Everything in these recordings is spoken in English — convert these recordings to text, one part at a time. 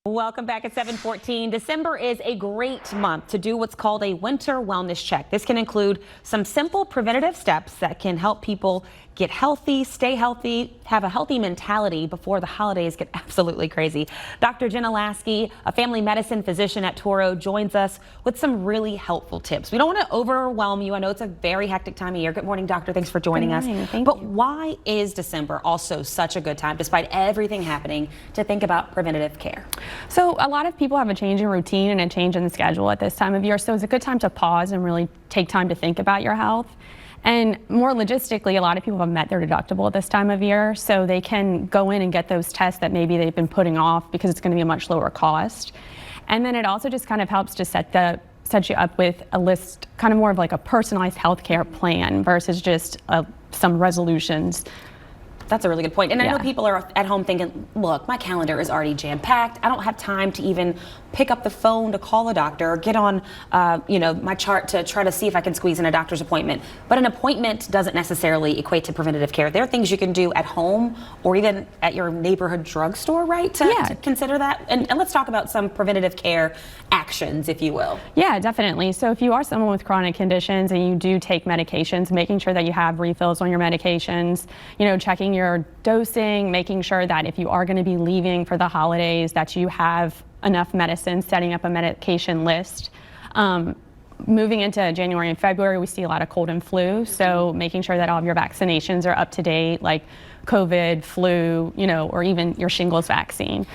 Welcome back at 7:14. December is a great month to do what's called a winter wellness check. This can include some simple preventative steps that can help people get healthy, stay healthy, have a healthy mentality before the holidays get absolutely crazy. Dr. Jenna Laskey, a family medicine physician at Touro, joins us with some really helpful tips. We don't want to overwhelm you. I know it's a very hectic time of year. Good morning, doctor. Thanks for joining us. Thank you. Why is December also such a good time, despite everything happening, to think about preventative care? So a lot of people have a change in routine and a change in the schedule at this time of year. So it's a good time to pause and really take time to think about your health. And more logistically, a lot of people have met their deductible at this time of year, so they can go in and get those tests that maybe they've been putting off because it's going to be a much lower cost. And then it also just kind of helps to set you up with a list, kind of more of like a personalized healthcare plan versus just some resolutions. That's a really good point. And I know people are at home thinking, look, my calendar is already jam-packed. I don't have time to even pick up the phone to call a doctor or get on my chart to try to see if I can squeeze in a doctor's appointment. But an appointment doesn't necessarily equate to preventative care. There are things you can do at home or even at your neighborhood drugstore, right? To consider that. And let's talk about some preventative care actions, if you will. Yeah, definitely. So if you are someone with chronic conditions and you do take medications, making sure that you have refills on your medications, checking your dosing, making sure that if you are going to be leaving for the holidays that you have enough medicine, setting up a medication list. Moving into January and February, we see a lot of cold and flu, so making sure that all of your vaccinations are up to date, like COVID, flu, or even your shingles vaccine.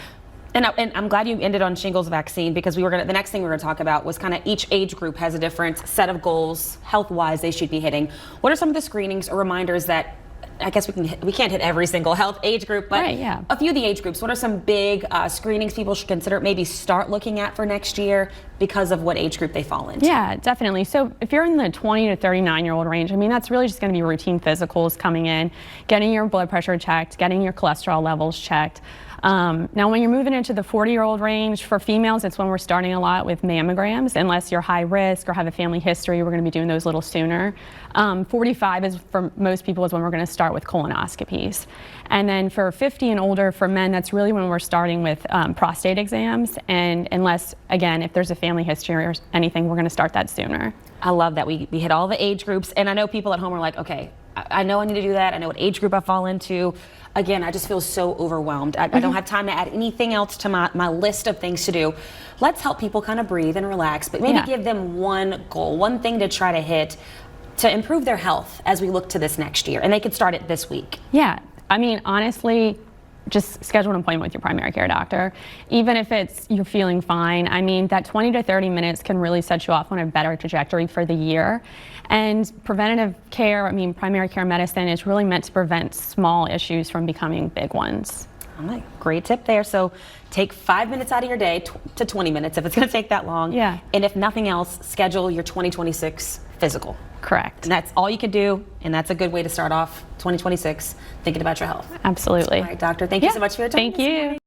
And I'm glad you ended on shingles vaccine, because the next thing we were going to talk about was kind of each age group has a different set of goals health-wise they should be hitting. What are some of the screenings or reminders that, I guess we can't hit every single health age group, but a few of the age groups, what are some big screenings people should consider, maybe start looking at for next year because of what age group they fall into? Yeah, definitely. So if you're in the 20 to 39-year-old range, that's really just going to be routine physicals coming in, getting your blood pressure checked, getting your cholesterol levels checked. Now, when you're moving into the 40-year-old range, for females, it's when we're starting a lot with mammograms. Unless you're high risk or have a family history, we're going to be doing those a little sooner. 45 is, for most people, is when we're going to start with colonoscopies. And then for 50 and older, for men, that's really when we're starting with prostate exams. And unless, again, if there's a family history or anything, we're going to start that sooner. I love that we hit all the age groups. And I know people at home are like, okay, I know I need to do that. I know what age group I fall into. Again, I just feel so overwhelmed. I don't have time to add anything else to my list of things to do. Let's help people kind of breathe and relax, but maybe give them one goal, one thing to try to hit to improve their health as we look to this next year. And they could start it this week. Yeah, honestly, just schedule an appointment with your primary care doctor. Even if you're feeling fine, that 20 to 30 minutes can really set you off on a better trajectory for the year. And preventative care, primary care medicine is really meant to prevent small issues from becoming big ones. All right, great tip there. So take 5 minutes out of your day to 20 minutes if it's going to take that long. Yeah. And if nothing else, schedule your 2026 physical. Correct. And that's all you can do, and that's a good way to start off 2026 thinking about your health. Absolutely. All right, doctor, thank you so much for your time. Thank you.